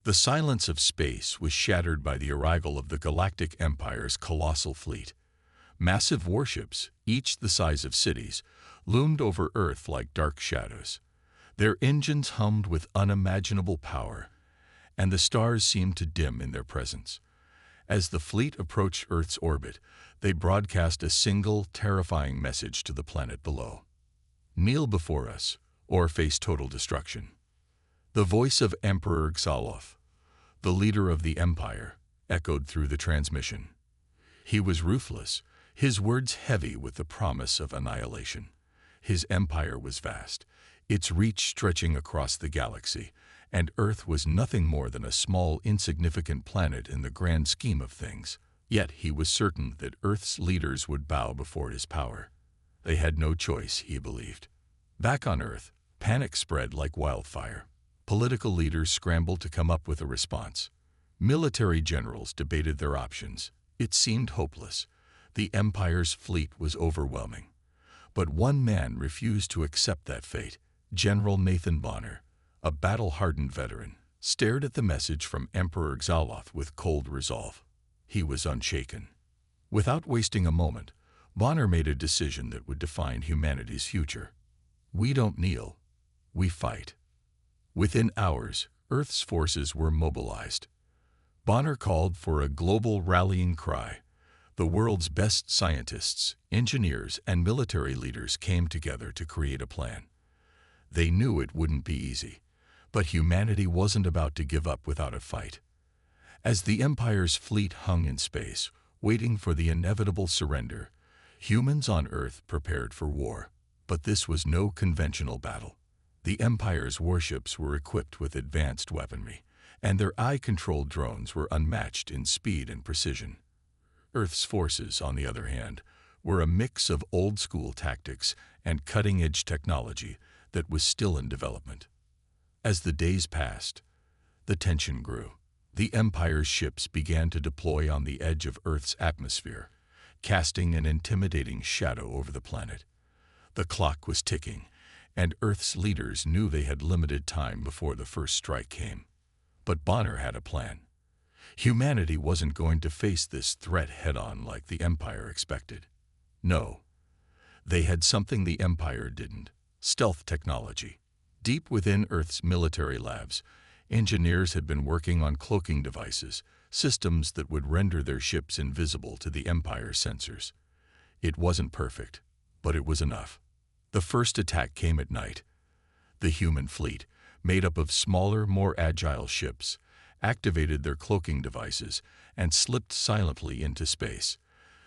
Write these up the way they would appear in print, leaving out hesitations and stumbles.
The silence of space was shattered by the arrival of the Galactic Empire's colossal fleet. Massive warships, each the size of cities, loomed over Earth like dark shadows. Their engines hummed with unimaginable power, and the stars seemed to dim in their presence. As the fleet approached Earth's orbit, they broadcast a single, terrifying message to the planet below. Kneel before us, or face total destruction. The voice of Emperor Xaloth, the leader of the Empire, echoed through the transmission. He was ruthless, his words heavy with the promise of annihilation. His empire was vast, its reach stretching across the galaxy, and Earth was nothing more than a small, insignificant planet in the grand scheme of things. Yet he was certain that Earth's leaders would bow before his power. They had no choice, he believed. Back on Earth, panic spread like wildfire. Political leaders scrambled to come up with a response. Military generals debated their options. It seemed hopeless. The Empire's fleet was overwhelming. But one man refused to accept that fate. General Nathan Bonner, a battle-hardened veteran, stared at the message from Emperor Xaloth with cold resolve. He was unshaken. Without wasting a moment, Bonner made a decision that would define humanity's future. We don't kneel, we fight. Within hours, Earth's forces were mobilized. Bonner called for a global rallying cry. The world's best scientists, engineers, and military leaders came together to create a plan. They knew it wouldn't be easy, but humanity wasn't about to give up without a fight. As the Empire's fleet hung in space, waiting for the inevitable surrender, humans on Earth prepared for war. But this was no conventional battle. The Empire's warships were equipped with advanced weaponry, and their eye-controlled drones were unmatched in speed and precision. Earth's forces, on the other hand, were a mix of old-school tactics and cutting-edge technology that was still in development. As the days passed, the tension grew. The Empire's ships began to deploy on the edge of Earth's atmosphere, casting an intimidating shadow over the planet. The clock was ticking, and Earth's leaders knew they had limited time before the first strike came. But Bonner had a plan. Humanity wasn't going to face this threat head-on like the Empire expected. No. They had something the Empire didn't: stealth technology. Deep within Earth's military labs, engineers had been working on cloaking devices, systems that would render their ships invisible to the Empire's sensors. It wasn't perfect, but it was enough. The first attack came at night. The human fleet, made up of smaller, more agile ships, activated their cloaking devices and slipped silently into space.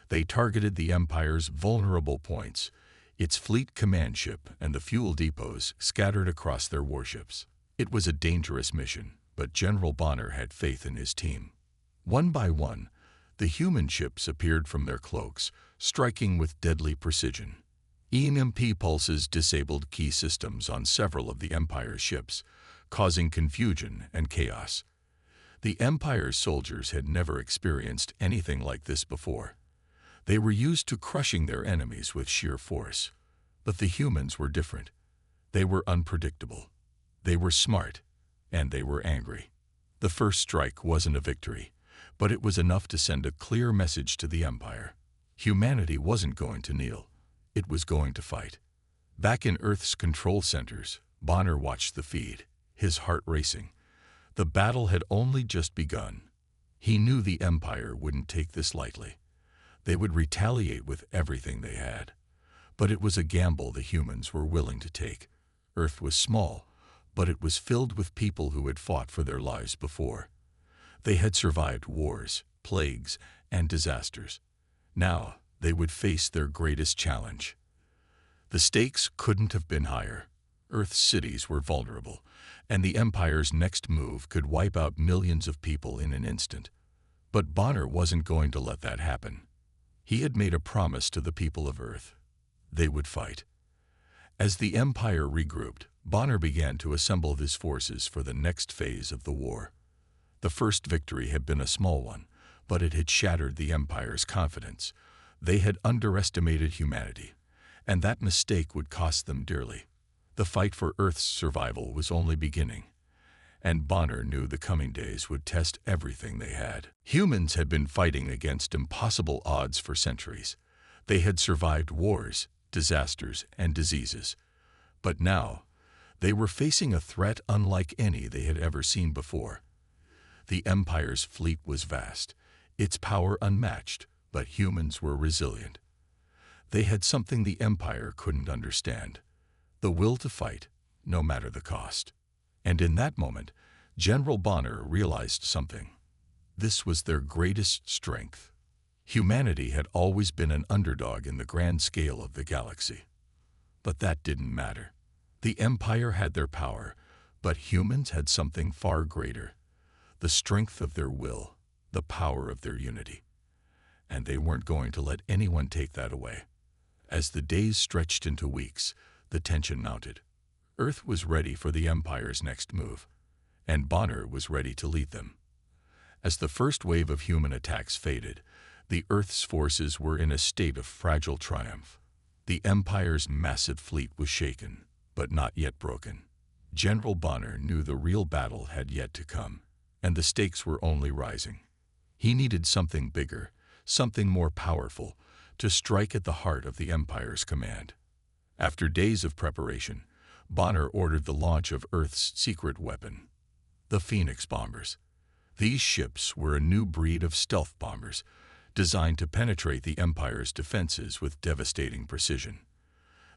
They targeted the Empire's vulnerable points, its fleet command ship and the fuel depots scattered across their warships. It was a dangerous mission, but General Bonner had faith in his team. One by one, the human ships appeared from their cloaks, striking with deadly precision. EMP pulses disabled key systems on several of the Empire's ships, causing confusion and chaos. The Empire's soldiers had never experienced anything like this before. They were used to crushing their enemies with sheer force. But the humans were different. They were unpredictable. They were smart, and they were angry. The first strike wasn't a victory, but it was enough to send a clear message to the Empire. Humanity wasn't going to kneel. It was going to fight. Back in Earth's control centers, Bonner watched the feed, his heart racing. The battle had only just begun. He knew the Empire wouldn't take this lightly. They would retaliate with everything they had. But it was a gamble the humans were willing to take. Earth was small, but it was filled with people who had fought for their lives before. They had survived wars, plagues, and disasters. Now they would face their greatest challenge. The stakes couldn't have been higher. Earth's cities were vulnerable, and the Empire's next move could wipe out millions of people in an instant. But Bonner wasn't going to let that happen. He had made a promise to the people of Earth. They would fight. As the Empire regrouped, Bonner began to assemble his forces for the next phase of the war. The first victory had been a small one, but it had shattered the Empire's confidence. They had underestimated humanity, and that mistake would cost them dearly. The fight for Earth's survival was only beginning. and Bonner knew the coming days would test everything they had. Humans had been fighting against impossible odds for centuries. They had survived wars, disasters, and diseases. But now, they were facing a threat unlike any they had ever seen before. The Empire's fleet was vast, its power unmatched, but humans were resilient. They had something the Empire couldn't understand: the will to fight, no matter the cost. And in that moment, General Bonner realized something. This was their greatest strength. Humanity had always been an underdog in the grand scale of the galaxy. But that didn't matter. The Empire had their power, but humans had something far greater: the strength of their will, the power of their unity. And they weren't going to let anyone take that away. As the days stretched into weeks, the tension mounted. Earth was ready for the Empire's next move, and Bonner was ready to lead them. As the first wave of human attacks faded, the Earth's forces were in a state of fragile triumph. The Empire's massive fleet was shaken, but not yet broken. General Bonner knew the real battle had yet to come, and the stakes were only rising. He needed something bigger, something more powerful, to strike at the heart of the Empire's command. After days of preparation, Bonner ordered the launch of Earth's secret weapon, the Phoenix bombers. These ships were a new breed of stealth bombers, designed to penetrate the Empire's defenses with devastating precision.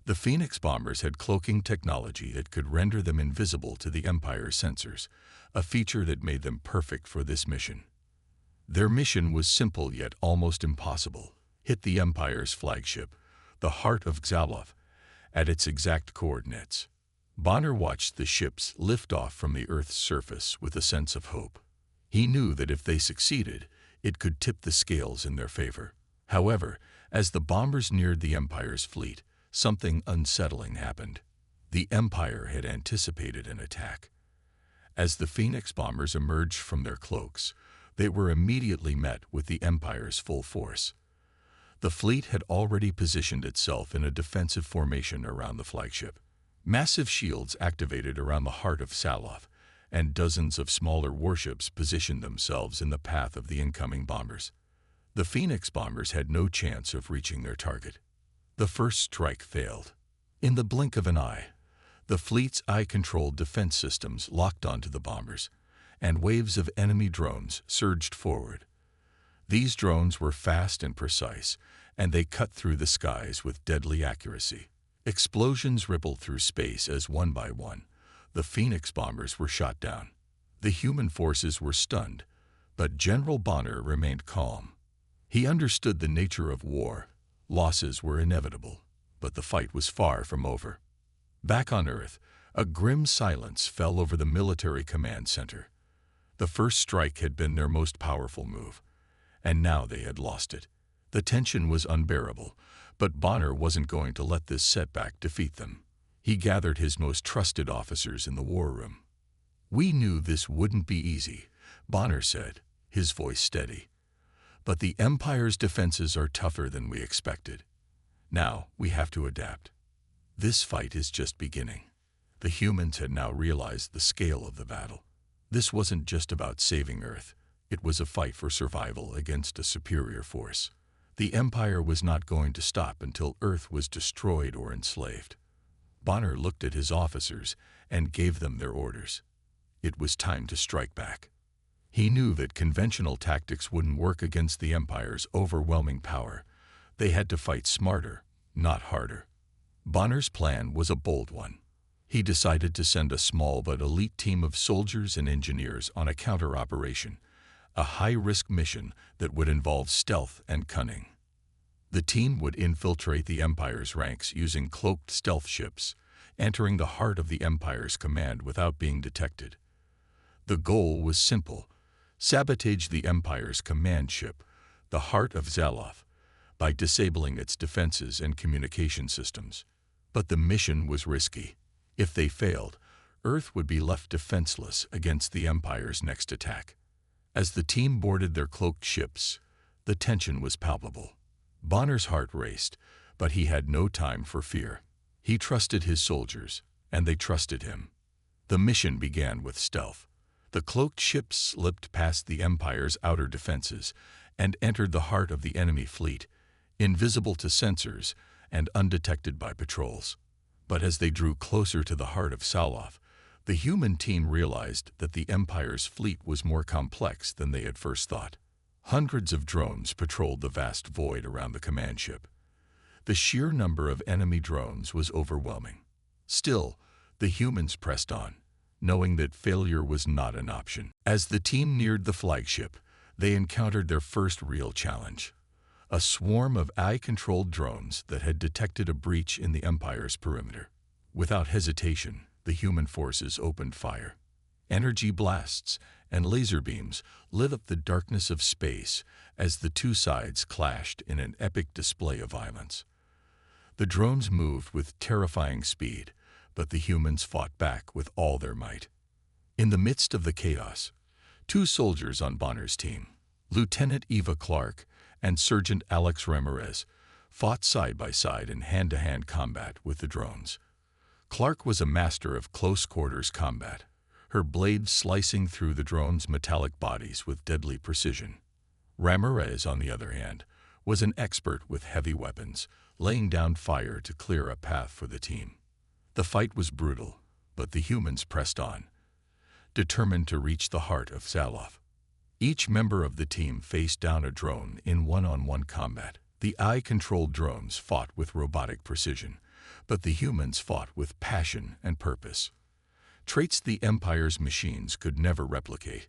The Phoenix bombers had cloaking technology that could render them invisible to the Empire's sensors, a feature that made them perfect for this mission. Their mission was simple yet almost impossible: hit the Empire's flagship, the heart of Xaloth, at its exact coordinates. Bonner watched the ships lift off from the Earth's surface with a sense of hope. He knew that if they succeeded, it could tip the scales in their favor. However, as the bombers neared the Empire's fleet, something unsettling happened. The Empire had anticipated an attack. As the Phoenix bombers emerged from their cloaks, they were immediately met with the Empire's full force. The fleet had already positioned itself in a defensive formation around the flagship. Massive shields activated around the heart of Xaloth, and dozens of smaller warships positioned themselves in the path of the incoming bombers. The Phoenix bombers had no chance of reaching their target. The first strike failed. In the blink of an eye, the fleet's eye-controlled defense systems locked onto the bombers, and waves of enemy drones surged forward. These drones were fast and precise, and they cut through the skies with deadly accuracy. Explosions rippled through space as one by one, the Phoenix bombers were shot down. The human forces were stunned, but General Bonner remained calm. He understood the nature of war. Losses were inevitable, but the fight was far from over. Back on Earth, a grim silence fell over the military command center. The first strike had been their most powerful move, and now they had lost it. The tension was unbearable, but Bonner wasn't going to let this setback defeat them. He gathered his most trusted officers in the war room. "We knew this wouldn't be easy," Bonner said, his voice steady. "But the Empire's defenses are tougher than we expected. Now we have to adapt. This fight is just beginning." The humans had now realized the scale of the battle. This wasn't just about saving Earth. It was a fight for survival against a superior force. The Empire was not going to stop until Earth was destroyed or enslaved. Bonner looked at his officers and gave them their orders. It was time to strike back. He knew that conventional tactics wouldn't work against the Empire's overwhelming power. They had to fight smarter, not harder. Bonner's plan was a bold one. He decided to send a small but elite team of soldiers and engineers on a counter-operation, a high-risk mission that would involve stealth and cunning. The team would infiltrate the Empire's ranks using cloaked stealth ships, entering the heart of the Empire's command without being detected. The goal was simple: sabotage the Empire's command ship, the heart of Xaloth, by disabling its defenses and communication systems. But the mission was risky. If they failed, Earth would be left defenseless against the Empire's next attack. As the team boarded their cloaked ships, the tension was palpable. Bonner's heart raced, but he had no time for fear. He trusted his soldiers, and they trusted him. The mission began with stealth. The cloaked ships slipped past the Empire's outer defenses and entered the heart of the enemy fleet, invisible to sensors and undetected by patrols. But as they drew closer to the heart of Saloth, the human team realized that the Empire's fleet was more complex than they had first thought. Hundreds of drones patrolled the vast void around the command ship. The sheer number of enemy drones was overwhelming. Still, the humans pressed on, knowing that failure was not an option. As the team neared the flagship, they encountered their first real challenge: a swarm of AI-controlled drones that had detected a breach in the Empire's perimeter. Without hesitation, the human forces opened fire. Energy blasts and laser beams lit up the darkness of space as the two sides clashed in an epic display of violence. The drones moved with terrifying speed, but the humans fought back with all their might. In the midst of the chaos, two soldiers on Bonner's team, Lieutenant Eva Clark and Sergeant Alex Ramirez, fought side by side in hand-to-hand combat with the drones. Clark was a master of close-quarters combat, her blade slicing through the drones' metallic bodies with deadly precision. Ramirez, on the other hand, was an expert with heavy weapons, laying down fire to clear a path for the team. The fight was brutal, but the humans pressed on, determined to reach the heart of Saloth. Each member of the team faced down a drone in one-on-one combat. The AI-controlled drones fought with robotic precision, but the humans fought with passion and purpose. Traits the Empire's machines could never replicate.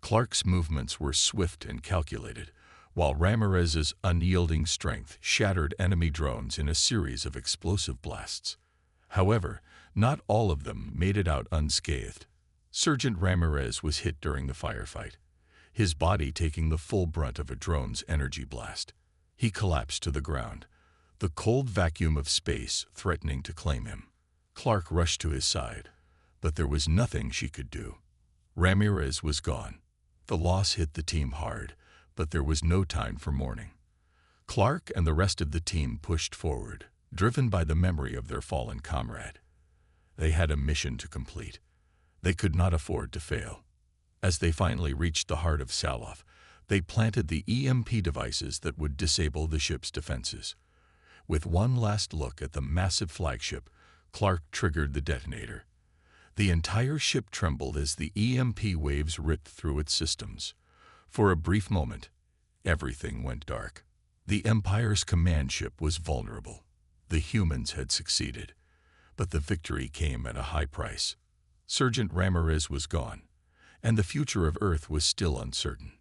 Clark's movements were swift and calculated, while Ramirez's unyielding strength shattered enemy drones in a series of explosive blasts. However, not all of them made it out unscathed. Sergeant Ramirez was hit during the firefight, his body taking the full brunt of a drone's energy blast. He collapsed to the ground, the cold vacuum of space threatening to claim him. Clark rushed to his side, but there was nothing she could do. Ramirez was gone. The loss hit the team hard, but there was no time for mourning. Clark and the rest of the team pushed forward, driven by the memory of their fallen comrade. They had a mission to complete. They could not afford to fail. As they finally reached the heart of Saloth, they planted the EMP devices that would disable the ship's defenses. With one last look at the massive flagship, Clark triggered the detonator. The entire ship trembled as the EMP waves ripped through its systems. For a brief moment, everything went dark. The Empire's command ship was vulnerable. The humans had succeeded, but the victory came at a high price. Sergeant Ramirez was gone, and the future of Earth was still uncertain.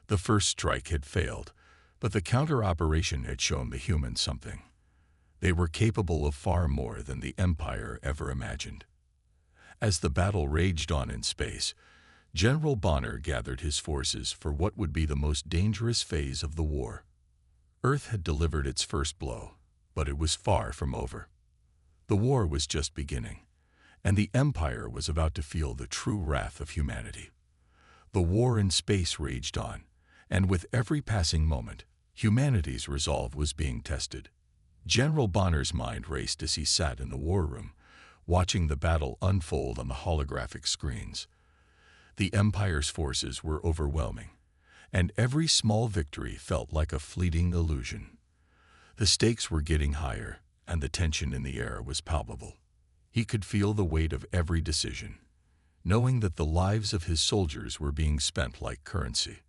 The first strike had failed, but the counter-operation had shown the humans something. They were capable of far more than the Empire ever imagined. As the battle raged on in space, General Bonner gathered his forces for what would be the most dangerous phase of the war. Earth had delivered its first blow, but it was far from over. The war was just beginning, and the Empire was about to feel the true wrath of humanity. The war in space raged on, and with every passing moment, humanity's resolve was being tested. General Bonner's mind raced as he sat in the war room, watching the battle unfold on the holographic screens. The Empire's forces were overwhelming, and every small victory felt like a fleeting illusion. The stakes were getting higher, and the tension in the air was palpable. He could feel the weight of every decision, knowing that the lives of his soldiers were being spent like currency.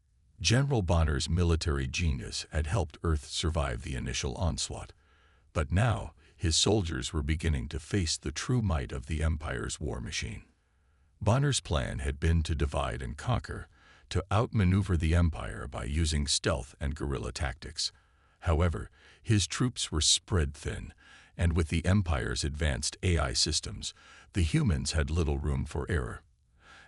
General Bonner's military genius had helped Earth survive the initial onslaught, but now his soldiers were beginning to face the true might of the Empire's war machine. Bonner's plan had been to divide and conquer, to outmaneuver the Empire by using stealth and guerrilla tactics. However, his troops were spread thin, and with the Empire's advanced AI systems, the humans had little room for error.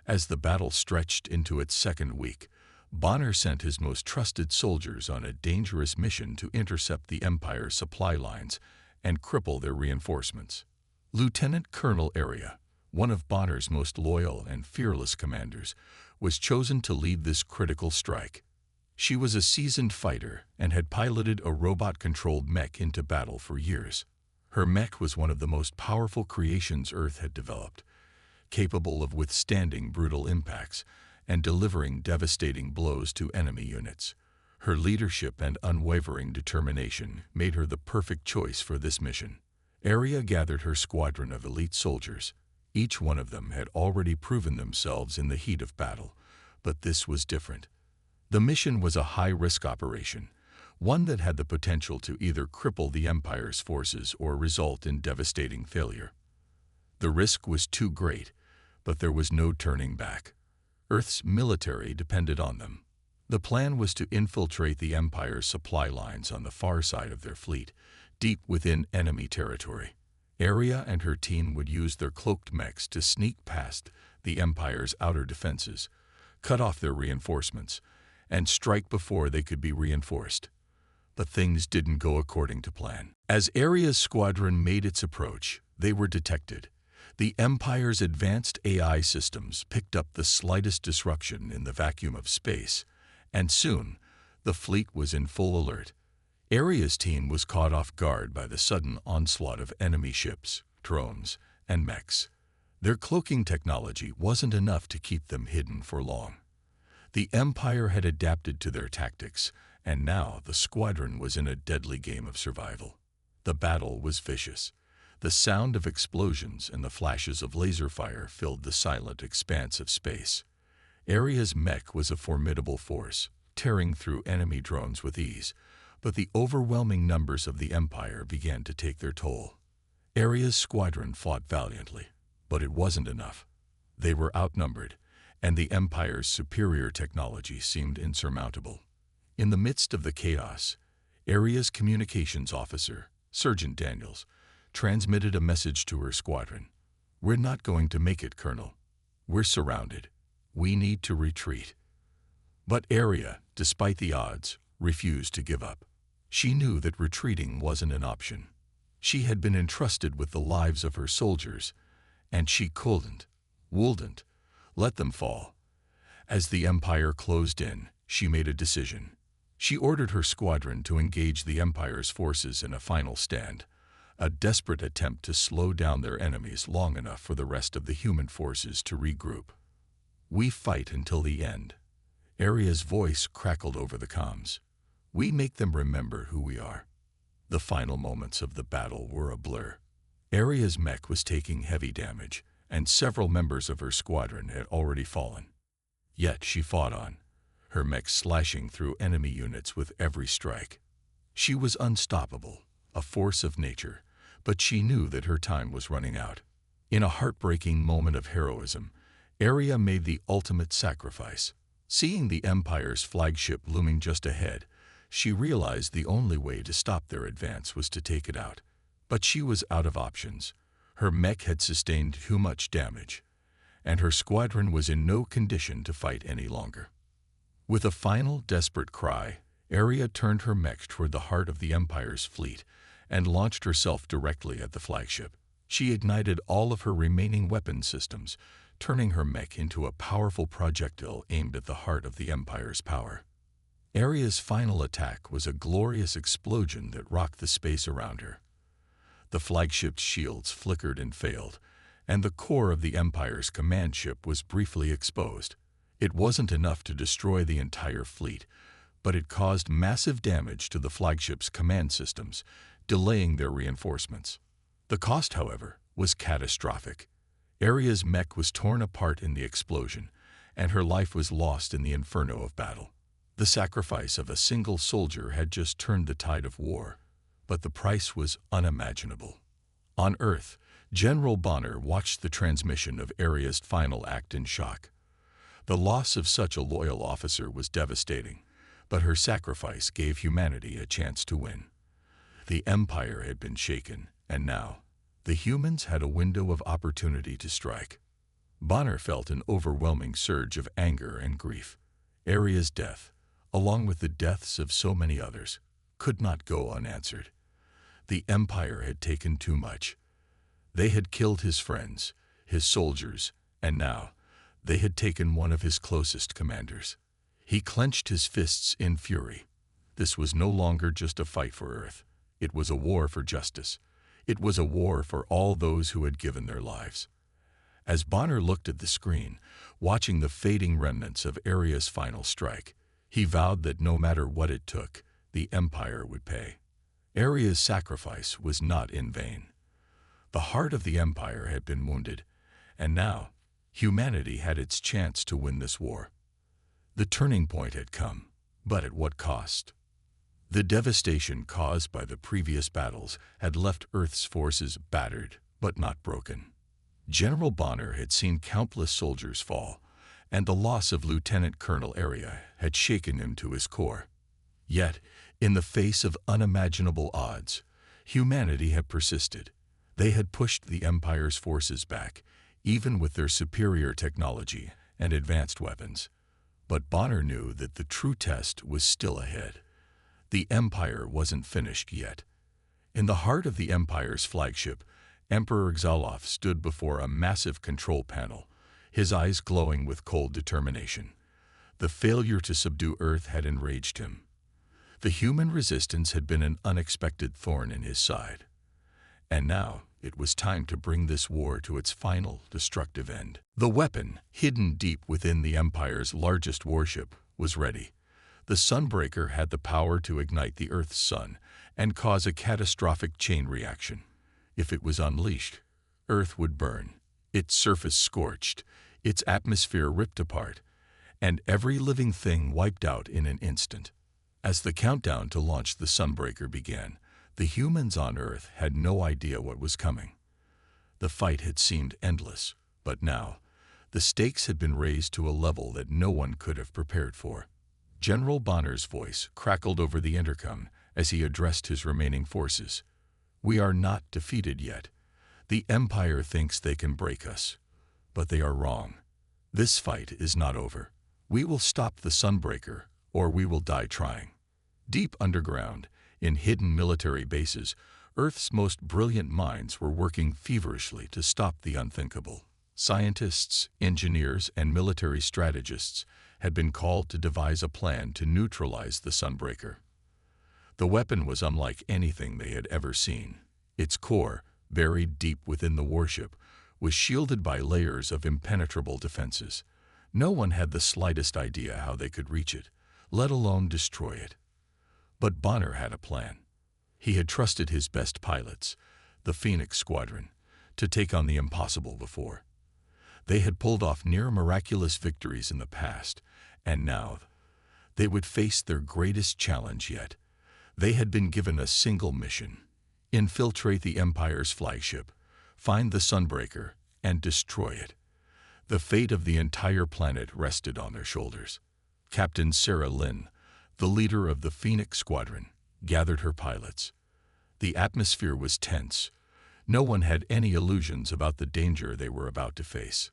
As the battle stretched into its second week, Bonner sent his most trusted soldiers on a dangerous mission to intercept the Empire's supply lines and cripple their reinforcements. Lieutenant Colonel Area, one of Bonner's most loyal and fearless commanders, was chosen to lead this critical strike. She was a seasoned fighter and had piloted a robot-controlled mech into battle for years. Her mech was one of the most powerful creations Earth had developed, capable of withstanding brutal impacts and delivering devastating blows to enemy units. Her leadership and unwavering determination made her the perfect choice for this mission. Aria gathered her squadron of elite soldiers. Each one of them had already proven themselves in the heat of battle, but this was different. The mission was a high-risk operation, one that had the potential to either cripple the Empire's forces or result in devastating failure. The risk was too great, but there was no turning back. Earth's military depended on them. The plan was to infiltrate the Empire's supply lines on the far side of their fleet, deep within enemy territory. Aria and her team would use their cloaked mechs to sneak past the Empire's outer defenses, cut off their reinforcements, and strike before they could be reinforced. But things didn't go according to plan. As Aria's squadron made its approach, they were detected. The Empire's advanced AI systems picked up the slightest disruption in the vacuum of space, and soon the fleet was in full alert. Aria's team was caught off guard by the sudden onslaught of enemy ships, drones, and mechs. Their cloaking technology wasn't enough to keep them hidden for long. The Empire had adapted to their tactics, and now the squadron was in a deadly game of survival. The battle was vicious. The sound of explosions and the flashes of laser fire filled the silent expanse of space. Aria's mech was a formidable force, tearing through enemy drones with ease, but the overwhelming numbers of the Empire began to take their toll. Aria's squadron fought valiantly, but it wasn't enough. They were outnumbered, and the Empire's superior technology seemed insurmountable. In the midst of the chaos, Aria's communications officer, Sergeant Daniels, transmitted a message to her squadron. "We're not going to make it, Colonel. We're surrounded. We need to retreat." But Aria, despite the odds, refused to give up. She knew that retreating wasn't an option. She had been entrusted with the lives of her soldiers, and she wouldn't let them fall. As the Empire closed in, she made a decision. She ordered her squadron to engage the Empire's forces in a final stand, a desperate attempt to slow down their enemies long enough for the rest of the human forces to regroup. "We fight until the end." Aria's voice crackled over the comms. "We make them remember who we are." The final moments of the battle were a blur. Aria's mech was taking heavy damage, and several members of her squadron had already fallen. Yet she fought on, her mech slashing through enemy units with every strike. She was unstoppable, a force of nature, but she knew that her time was running out. In a heartbreaking moment of heroism, Aria made the ultimate sacrifice. Seeing the Empire's flagship looming just ahead, she realized the only way to stop their advance was to take it out. But she was out of options. Her mech had sustained too much damage, and her squadron was in no condition to fight any longer. With a final desperate cry, Aria turned her mech toward the heart of the Empire's fleet and launched herself directly at the flagship. She ignited all of her remaining weapon systems, turning her mech into a powerful projectile aimed at the heart of the Empire's power. Aria's final attack was a glorious explosion that rocked the space around her. The flagship's shields flickered and failed, and the core of the Empire's command ship was briefly exposed. It wasn't enough to destroy the entire fleet, but it caused massive damage to the flagship's command systems, delaying their reinforcements. The cost, however, was catastrophic. Aria's mech was torn apart in the explosion, and her life was lost in the inferno of battle. The sacrifice of a single soldier had just turned the tide of war, but the price was unimaginable. On Earth, General Bonner watched the transmission of Aria's final act in shock. The loss of such a loyal officer was devastating, but her sacrifice gave humanity a chance to win. The Empire had been shaken, and now, the humans had a window of opportunity to strike. Bonner felt an overwhelming surge of anger and grief. Aria's death, along with the deaths of so many others, could not go unanswered. The Empire had taken too much. They had killed his friends, his soldiers, and now they had taken one of his closest commanders. He clenched his fists in fury. This was no longer just a fight for Earth. It was a war for justice. It was a war for all those who had given their lives. As Bonner looked at the screen, watching the fading remnants of Aria's final strike, he vowed that no matter what it took, the Empire would pay. Aria's sacrifice was not in vain. The heart of the Empire had been wounded, and now humanity had its chance to win this war. The turning point had come, but at what cost? The devastation caused by the previous battles had left Earth's forces battered but not broken. General Bonner had seen countless soldiers fall, and the loss of Lieutenant Colonel Aria had shaken him to his core. Yet, in the face of unimaginable odds, humanity had persisted. They had pushed the Empire's forces back, even with their superior technology and advanced weapons. But Bonner knew that the true test was still ahead. The Empire wasn't finished yet. In the heart of the Empire's flagship, Emperor Xalof stood before a massive control panel, his eyes glowing with cold determination. The failure to subdue Earth had enraged him. The human resistance had been an unexpected thorn in his side. And now it was time to bring this war to its final destructive end. The weapon, hidden deep within the Empire's largest warship, was ready. The Sunbreaker had the power to ignite the Earth's sun and cause a catastrophic chain reaction. If it was unleashed, Earth would burn, its surface scorched, its atmosphere ripped apart, and every living thing wiped out in an instant. As the countdown to launch the Sunbreaker began, the humans on Earth had no idea what was coming. The fight had seemed endless, but now, the stakes had been raised to a level that no one could have prepared for. General Bonner's voice crackled over the intercom as he addressed his remaining forces. "We are not defeated yet. The Empire thinks they can break us, but they are wrong. This fight is not over. We will stop the Sunbreaker, or we will die trying." Deep underground, in hidden military bases, Earth's most brilliant minds were working feverishly to stop the unthinkable. Scientists, engineers, and military strategists had been called to devise a plan to neutralize the Sunbreaker. The weapon was unlike anything they had ever seen. Its core, buried deep within the warship, was shielded by layers of impenetrable defenses. No one had the slightest idea how they could reach it, let alone destroy it. But Bonner had a plan. He had trusted his best pilots, the Phoenix Squadron, to take on the impossible before. They had pulled off near miraculous victories in the past, and now they would face their greatest challenge yet. They had been given a single mission: infiltrate the Empire's flagship, find the Sunbreaker, and destroy it. The fate of the entire planet rested on their shoulders. Captain Sarah Lynn, the leader of the Phoenix Squadron, gathered her pilots. The atmosphere was tense. No one had any illusions about the danger they were about to face.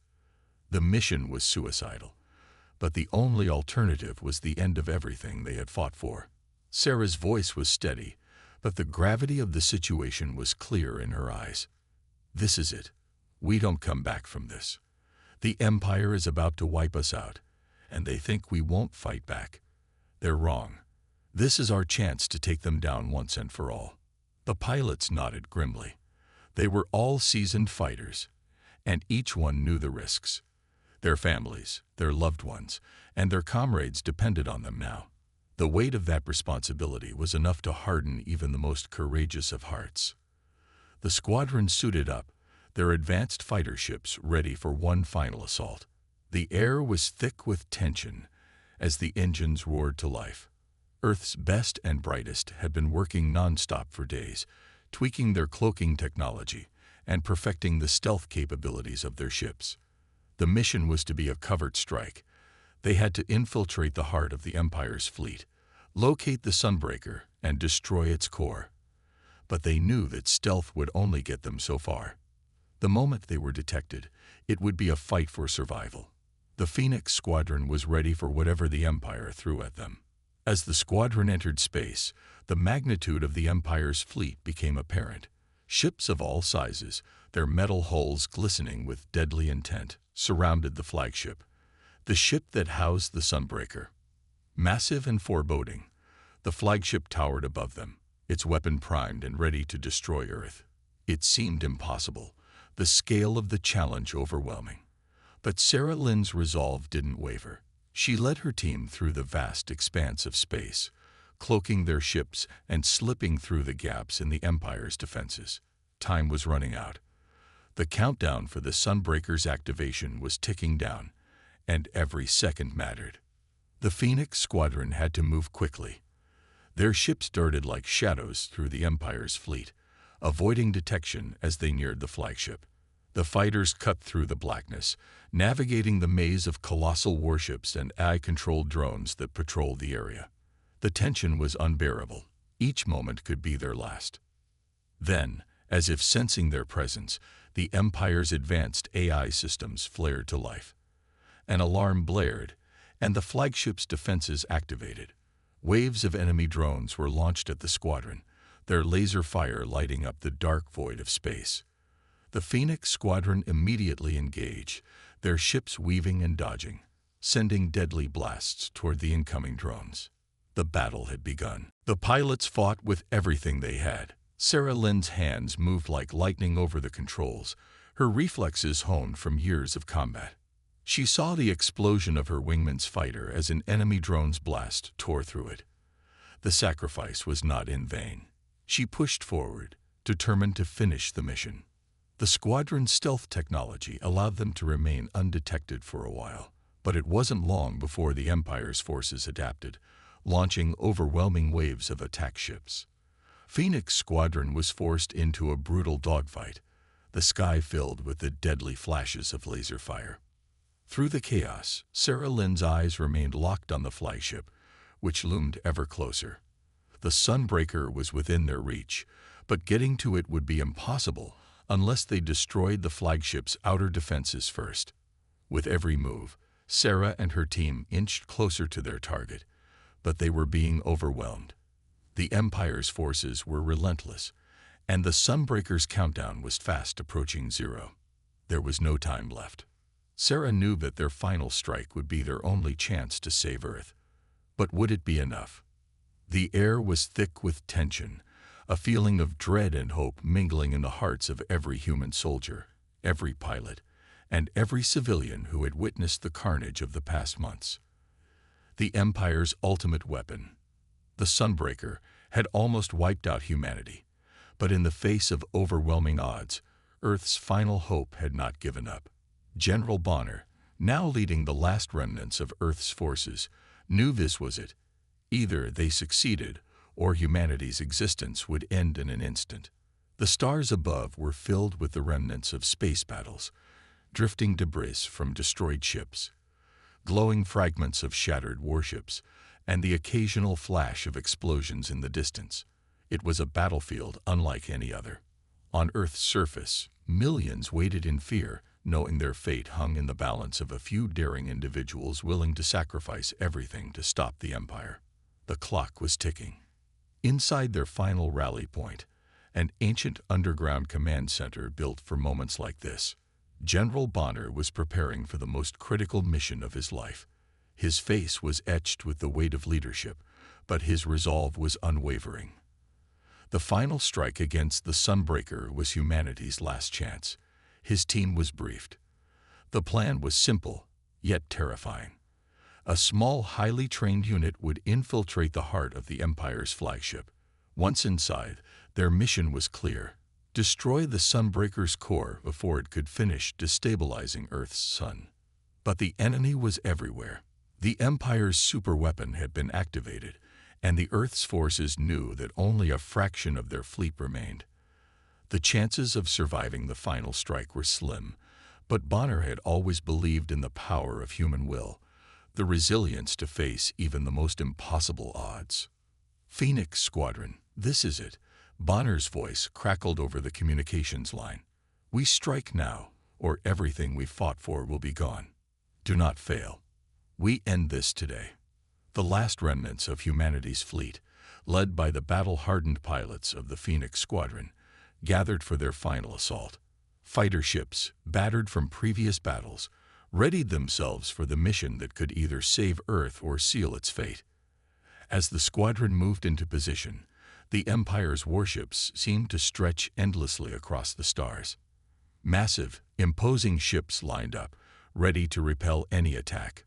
The mission was suicidal, but the only alternative was the end of everything they had fought for. Sarah's voice was steady, but the gravity of the situation was clear in her eyes. "This is it. We don't come back from this. The Empire is about to wipe us out, and they think we won't fight back. They're wrong. This is our chance to take them down once and for all." The pilots nodded grimly. They were all seasoned fighters, and each one knew the risks. Their families, their loved ones, and their comrades depended on them now. The weight of that responsibility was enough to harden even the most courageous of hearts. The squadron suited up, their advanced fighter ships ready for one final assault. The air was thick with tension as the engines roared to life. Earth's best and brightest had been working nonstop for days, tweaking their cloaking technology and perfecting the stealth capabilities of their ships. The mission was to be a covert strike. They had to infiltrate the heart of the Empire's fleet, locate the Sunbreaker, and destroy its core. But they knew that stealth would only get them so far. The moment they were detected, it would be a fight for survival. The Phoenix Squadron was ready for whatever the Empire threw at them. As the squadron entered space, the magnitude of the Empire's fleet became apparent. Ships of all sizes, their metal hulls glistening with deadly intent, surrounded the flagship, the ship that housed the Sunbreaker. Massive and foreboding, the flagship towered above them, its weapon primed and ready to destroy Earth. It seemed impossible, the scale of the challenge overwhelming. But Sarah Lynn's resolve didn't waver. She led her team through the vast expanse of space, cloaking their ships and slipping through the gaps in the Empire's defenses. Time was running out. The countdown for the Sunbreaker's activation was ticking down, and every second mattered. The Phoenix Squadron had to move quickly. Their ships darted like shadows through the Empire's fleet, avoiding detection as they neared the flagship. The fighters cut through the blackness, navigating the maze of colossal warships and AI-controlled drones that patrolled the area. The tension was unbearable. Each moment could be their last. Then, as if sensing their presence, the Empire's advanced AI systems flared to life. An alarm blared, and the flagship's defenses activated. Waves of enemy drones were launched at the squadron, their laser fire lighting up the dark void of space. The Phoenix Squadron immediately engaged, their ships weaving and dodging, sending deadly blasts toward the incoming drones. The battle had begun. The pilots fought with everything they had. Sarah Lynn's hands moved like lightning over the controls, her reflexes honed from years of combat. She saw the explosion of her wingman's fighter as an enemy drone's blast tore through it. The sacrifice was not in vain. She pushed forward, determined to finish the mission. The squadron's stealth technology allowed them to remain undetected for a while, but it wasn't long before the Empire's forces adapted, launching overwhelming waves of attack ships. Phoenix Squadron was forced into a brutal dogfight, the sky filled with the deadly flashes of laser fire. Through the chaos, Sarah Lynn's eyes remained locked on the flagship, which loomed ever closer. The Sunbreaker was within their reach, but getting to it would be impossible unless they destroyed the flagship's outer defenses first. With every move, Sarah and her team inched closer to their target, but they were being overwhelmed. The Empire's forces were relentless, and the Sunbreaker's countdown was fast approaching zero. There was no time left. Sarah knew that their final strike would be their only chance to save Earth. But would it be enough? The air was thick with tension, a feeling of dread and hope mingling in the hearts of every human soldier, every pilot, and every civilian who had witnessed the carnage of the past months. The Empire's ultimate weapon, the Sunbreaker, had almost wiped out humanity, but in the face of overwhelming odds, Earth's final hope had not given up. General Bonner, now leading the last remnants of Earth's forces, knew this was it. Either they succeeded, or humanity's existence would end in an instant. The stars above were filled with the remnants of space battles, drifting debris from destroyed ships, glowing fragments of shattered warships, and the occasional flash of explosions in the distance. It was a battlefield unlike any other. On Earth's surface, millions waited in fear, knowing their fate hung in the balance of a few daring individuals willing to sacrifice everything to stop the Empire. The clock was ticking. Inside their final rally point, an ancient underground command center built for moments like this, General Bonner was preparing for the most critical mission of his life. His face was etched with the weight of leadership, but his resolve was unwavering. The final strike against the Sunbreaker was humanity's last chance. His team was briefed. The plan was simple, yet terrifying. A small, highly trained unit would infiltrate the heart of the Empire's flagship. Once inside, their mission was clear: destroy the Sunbreaker's core before it could finish destabilizing Earth's sun. But the enemy was everywhere. The Empire's superweapon had been activated, and the Earth's forces knew that only a fraction of their fleet remained. The chances of surviving the final strike were slim, but Bonner had always believed in the power of human will, the resilience to face even the most impossible odds. Phoenix Squadron, this is it. Bonner's voice crackled over the communications line. We strike now, or everything we fought for will be gone. Do not fail. We end this today. The last remnants of humanity's fleet, led by the battle-hardened pilots of the Phoenix Squadron, gathered for their final assault. Fighter ships, battered from previous battles, readied themselves for the mission that could either save Earth or seal its fate. As the squadron moved into position, the Empire's warships seemed to stretch endlessly across the stars. Massive, imposing ships lined up, ready to repel any attack.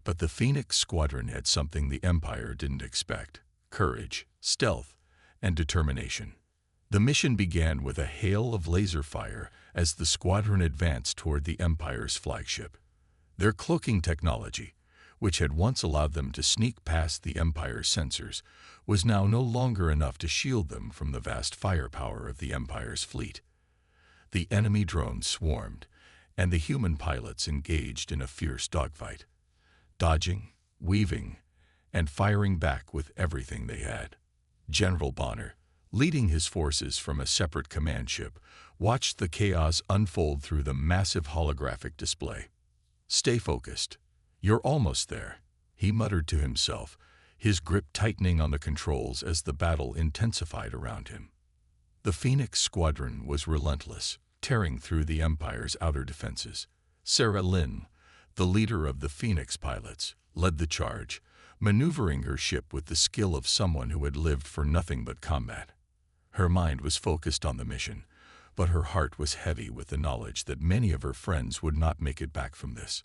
But the Phoenix Squadron had something the Empire didn't expect: courage, stealth, and determination. The mission began with a hail of laser fire as the squadron advanced toward the Empire's flagship. Their cloaking technology, which had once allowed them to sneak past the Empire's sensors, was now no longer enough to shield them from the vast firepower of the Empire's fleet. The enemy drones swarmed, and the human pilots engaged in a fierce dogfight, dodging, weaving, and firing back with everything they had. General Bonner, leading his forces from a separate command ship, watched the chaos unfold through the massive holographic display. "Stay focused. You're almost there," he muttered to himself, his grip tightening on the controls as the battle intensified around him. The Phoenix Squadron was relentless, tearing through the Empire's outer defenses. Sarah Lynn, the leader of the Phoenix pilots, led the charge, maneuvering her ship with the skill of someone who had lived for nothing but combat. Her mind was focused on the mission, but her heart was heavy with the knowledge that many of her friends would not make it back from this.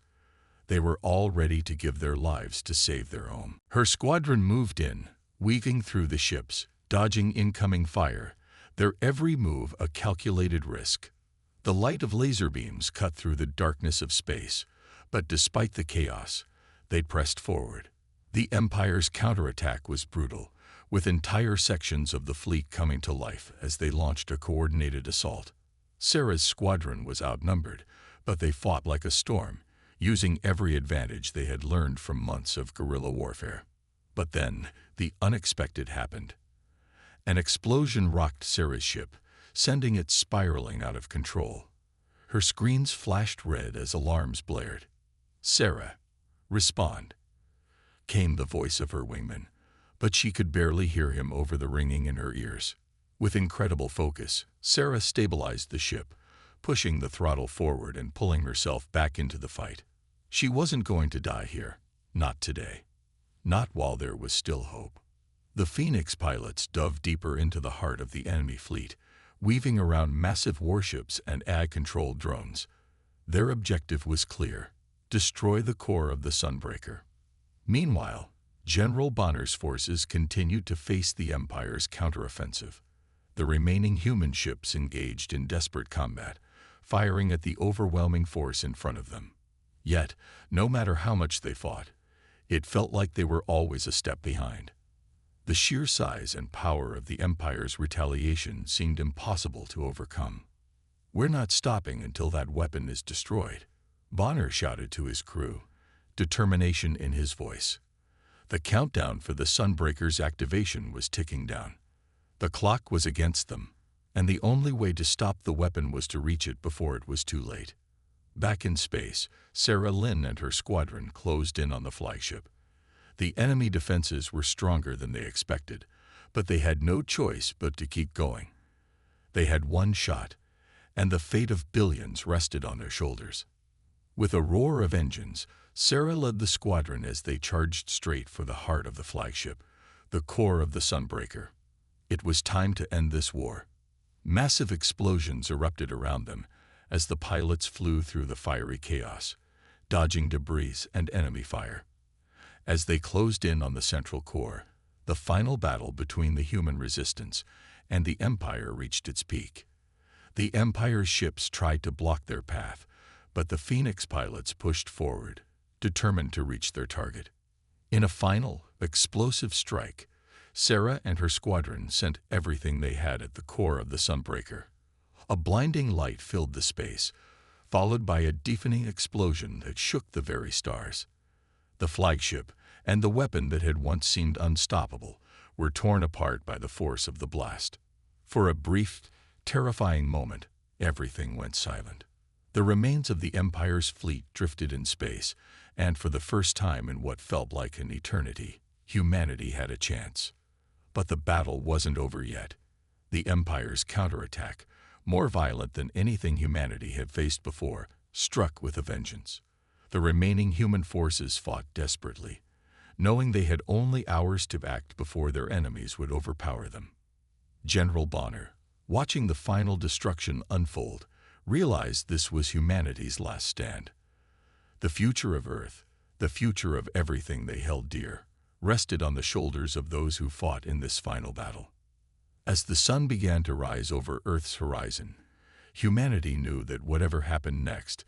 They were all ready to give their lives to save their home. Her squadron moved in, weaving through the ships, dodging incoming fire, their every move a calculated risk. The light of laser beams cut through the darkness of space, but despite the chaos, they pressed forward. The Empire's counterattack was brutal, with entire sections of the fleet coming to life as they launched a coordinated assault. Sarah's squadron was outnumbered, but they fought like a storm, using every advantage they had learned from months of guerrilla warfare. But then, the unexpected happened. An explosion rocked Sarah's ship, sending it spiraling out of control. Her screens flashed red as alarms blared. "Sarah, respond," came the voice of her wingman, but she could barely hear him over the ringing in her ears. With incredible focus, Sarah stabilized the ship, pushing the throttle forward and pulling herself back into the fight. She wasn't going to die here. Not today. Not while there was still hope. The Phoenix pilots dove deeper into the heart of the enemy fleet, weaving around massive warships and AI-controlled drones. Their objective was clear: destroy the core of the Sunbreaker. Meanwhile, General Bonner's forces continued to face the Empire's counteroffensive. The remaining human ships engaged in desperate combat, firing at the overwhelming force in front of them. Yet, no matter how much they fought, it felt like they were always a step behind. The sheer size and power of the Empire's retaliation seemed impossible to overcome. "We're not stopping until that weapon is destroyed," Bonner shouted to his crew, determination in his voice. The countdown for the Sunbreaker's activation was ticking down. The clock was against them, and the only way to stop the weapon was to reach it before it was too late. Back in space, Sarah Lynn and her squadron closed in on the flagship. The enemy defenses were stronger than they expected, but they had no choice but to keep going. They had one shot, and the fate of billions rested on their shoulders. With a roar of engines, Sarah led the squadron as they charged straight for the heart of the flagship, the core of the Sunbreaker. It was time to end this war. Massive explosions erupted around them as the pilots flew through the fiery chaos, dodging debris and enemy fire. As they closed in on the central core, the final battle between the human resistance and the Empire reached its peak. The Empire's ships tried to block their path, but the Phoenix pilots pushed forward, determined to reach their target. In a final, explosive strike, Sarah and her squadron sent everything they had at the core of the Sunbreaker. A blinding light filled the space, followed by a deafening explosion that shook the very stars. The flagship and the weapon that had once seemed unstoppable were torn apart by the force of the blast. For a brief, terrifying moment, everything went silent. The remains of the Empire's fleet drifted in space, and for the first time in what felt like an eternity, humanity had a chance. But the battle wasn't over yet. The Empire's counterattack, more violent than anything humanity had faced before, struck with a vengeance. The remaining human forces fought desperately, knowing they had only hours to act before their enemies would overpower them. General Bonner, watching the final destruction unfold, realized this was humanity's last stand. The future of Earth, the future of everything they held dear, rested on the shoulders of those who fought in this final battle. As the sun began to rise over Earth's horizon, humanity knew that whatever happened next,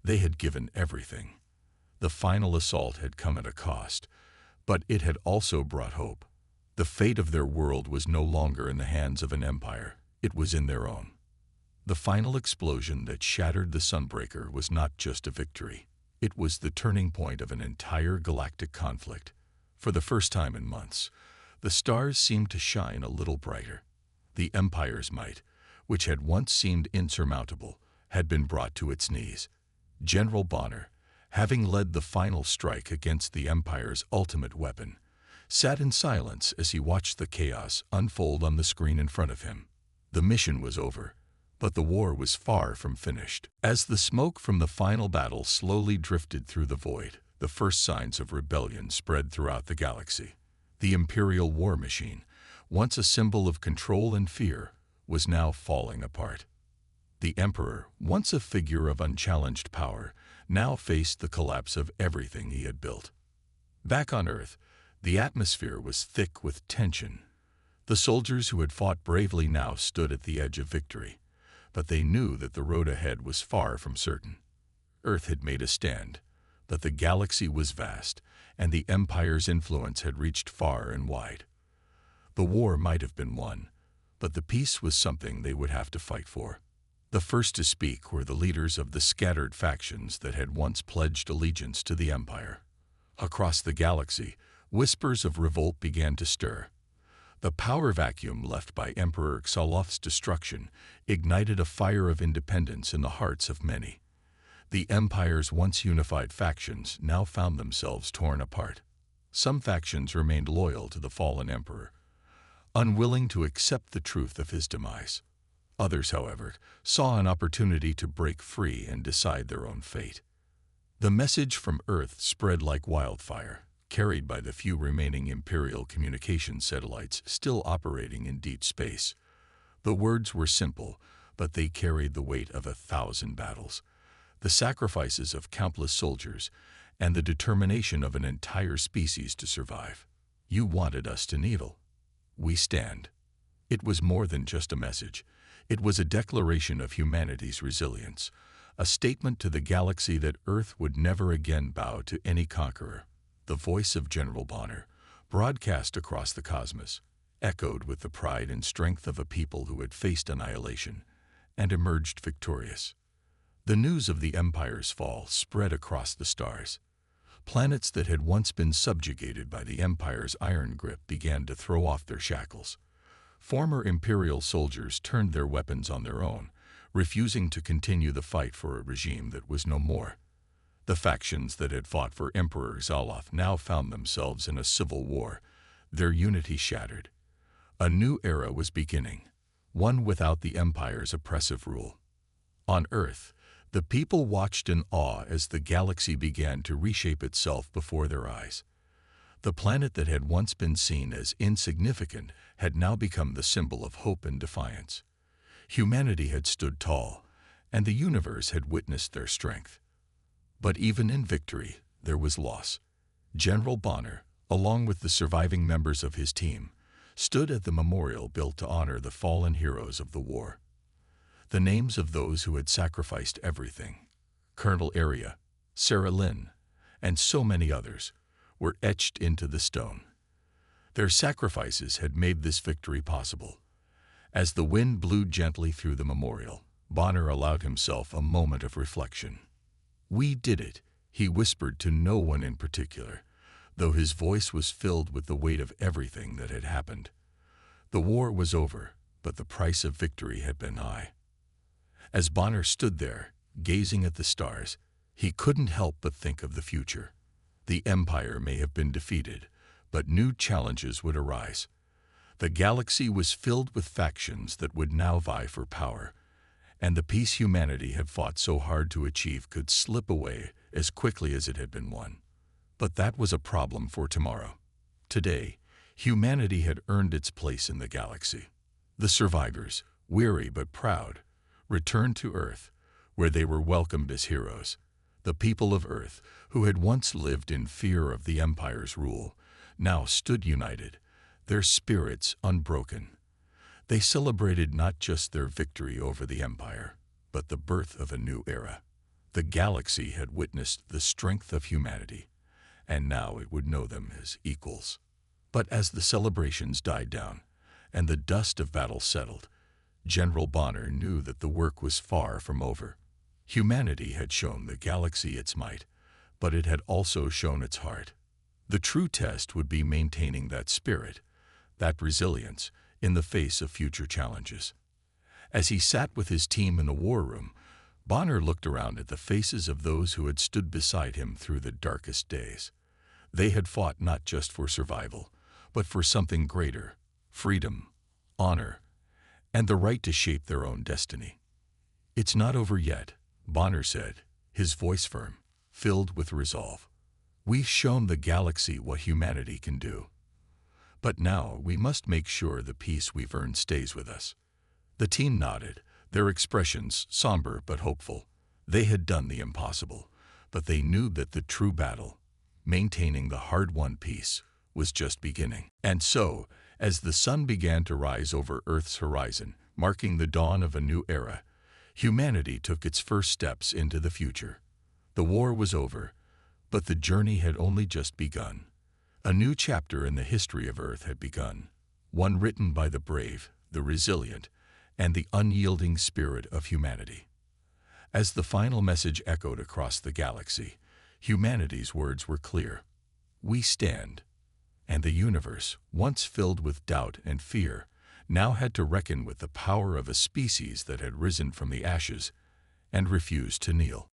they had given everything. The final assault had come at a cost, but it had also brought hope. The fate of their world was no longer in the hands of an empire, it was in their own. The final explosion that shattered the Sunbreaker was not just a victory. It was the turning point of an entire galactic conflict. For the first time in months, the stars seemed to shine a little brighter. The Empire's might, which had once seemed insurmountable, had been brought to its knees. General Bonner, having led the final strike against the Empire's ultimate weapon, sat in silence as he watched the chaos unfold on the screen in front of him. The mission was over, but the war was far from finished. As the smoke from the final battle slowly drifted through the void, the first signs of rebellion spread throughout the galaxy. The Imperial war machine, once a symbol of control and fear, was now falling apart. The Emperor, once a figure of unchallenged power, now faced the collapse of everything he had built. Back on Earth, the atmosphere was thick with tension. The soldiers who had fought bravely now stood at the edge of victory, but they knew that the road ahead was far from certain. Earth had made a stand, but the galaxy was vast, and the Empire's influence had reached far and wide. The war might have been won, but the peace was something they would have to fight for. The first to speak were the leaders of the scattered factions that had once pledged allegiance to the Empire. Across the galaxy, whispers of revolt began to stir. The power vacuum left by Emperor Xalof's destruction ignited a fire of independence in the hearts of many. The Empire's once unified factions now found themselves torn apart. Some factions remained loyal to the fallen emperor, unwilling to accept the truth of his demise. Others, however, saw an opportunity to break free and decide their own fate. The message from Earth spread like wildfire, carried by the few remaining Imperial communication satellites still operating in deep space. The words were simple, but they carried the weight of 1,000 battles, the sacrifices of countless soldiers, and the determination of an entire species to survive. You wanted us to kneel. We stand. It was more than just a message. It was a declaration of humanity's resilience, a statement to the galaxy that Earth would never again bow to any conqueror. The voice of General Bonner, broadcast across the cosmos, echoed with the pride and strength of a people who had faced annihilation and emerged victorious. The news of the Empire's fall spread across the stars. Planets that had once been subjugated by the Empire's iron grip began to throw off their shackles. Former Imperial soldiers turned their weapons on their own, refusing to continue the fight for a regime that was no more. The factions that had fought for Emperor Xalof now found themselves in a civil war, their unity shattered. A new era was beginning, one without the Empire's oppressive rule. On Earth, the people watched in awe as the galaxy began to reshape itself before their eyes. The planet that had once been seen as insignificant had now become the symbol of hope and defiance. Humanity had stood tall, and the universe had witnessed their strength. But even in victory, there was loss. General Bonner, along with the surviving members of his team, stood at the memorial built to honor the fallen heroes of the war. The names of those who had sacrificed everything, Colonel Aria, Sarah Lynn, and so many others, were etched into the stone. Their sacrifices had made this victory possible. As the wind blew gently through the memorial, Bonner allowed himself a moment of reflection. "We did it," he whispered to no one in particular, though his voice was filled with the weight of everything that had happened. The war was over, but the price of victory had been high. As Bonner stood there, gazing at the stars, he couldn't help but think of the future. The Empire may have been defeated, but new challenges would arise. The galaxy was filled with factions that would now vie for power, and the peace humanity had fought so hard to achieve could slip away as quickly as it had been won. But that was a problem for tomorrow. Today, humanity had earned its place in the galaxy. The survivors, weary but proud, returned to Earth, where they were welcomed as heroes. The people of Earth, who had once lived in fear of the Empire's rule, now stood united, their spirits unbroken. They celebrated not just their victory over the Empire, but the birth of a new era. The galaxy had witnessed the strength of humanity, and now it would know them as equals. But as the celebrations died down, and the dust of battle settled, General Bonner knew that the work was far from over. Humanity had shown the galaxy its might, but it had also shown its heart. The true test would be maintaining that spirit, that resilience, in the face of future challenges. As he sat with his team in the war room, Bonner looked around at the faces of those who had stood beside him through the darkest days. They had fought not just for survival, but for something greater: freedom, honor, and the right to shape their own destiny. "It's not over yet," Bonner said, his voice firm, filled with resolve. "We've shown the galaxy what humanity can do. But now we must make sure the peace we've earned stays with us." The team nodded, their expressions somber but hopeful. They had done the impossible, but they knew that the true battle, maintaining the hard-won peace, was just beginning. And so, as the sun began to rise over Earth's horizon, marking the dawn of a new era, humanity took its first steps into the future. The war was over, but the journey had only just begun. A new chapter in the history of Earth had begun, one written by the brave, the resilient, and the unyielding spirit of humanity. As the final message echoed across the galaxy, humanity's words were clear: "We stand." And the universe, once filled with doubt and fear, now had to reckon with the power of a species that had risen from the ashes and refused to kneel.